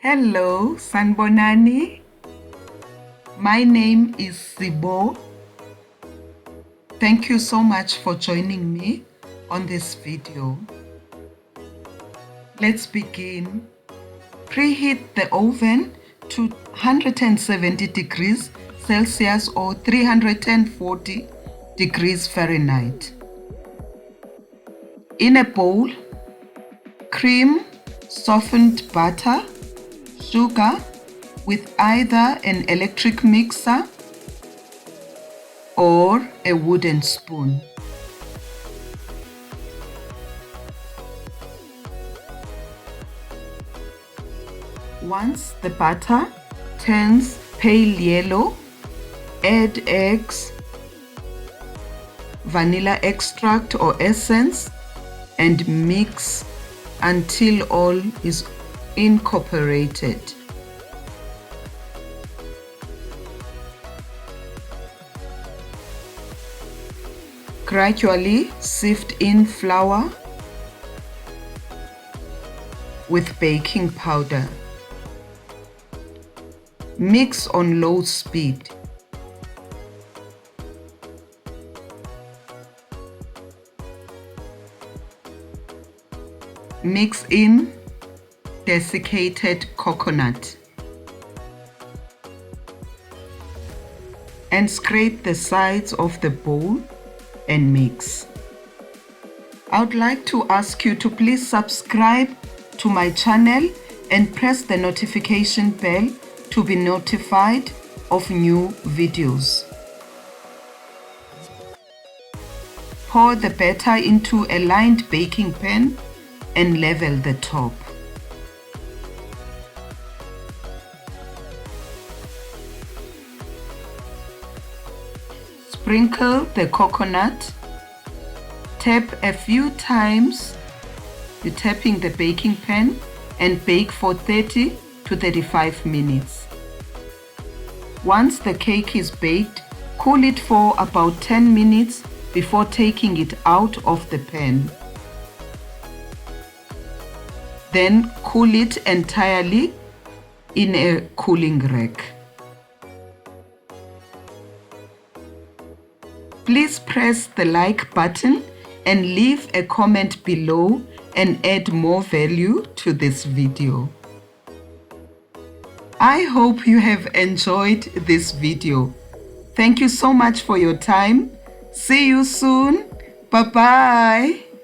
Hello, Sanbonani. My name is CBO. Thank you so much for joining me on this video. Let's begin. Preheat the oven to 170 degrees Celsius or 340 degrees Fahrenheit. In a bowl, cream, softened butter, sugar with either an electric mixer or a wooden spoon. Once the butter turns pale yellow, add eggs, vanilla extract or essence, and mix until all is incorporated. Gradually sift in flour with baking powder. Mix on low speed. Mix in desiccated coconut and scrape the sides of the bowl and mix. I would like to ask you to please subscribe to my channel and press the notification bell to be notified of new videos. Pour the batter into a lined baking pan and level the top. Sprinkle the coconut. Tap a few times. You're tapping the baking pan and bake for 30 to 35 minutes. Once the cake is baked, cool it for about 10 minutes before taking it out of the pan. Then cool it entirely in a cooling rack. Please press the like button and leave a comment below and add more value to this video. I hope you have enjoyed this video. Thank you so much for your time. See you soon. Bye-bye.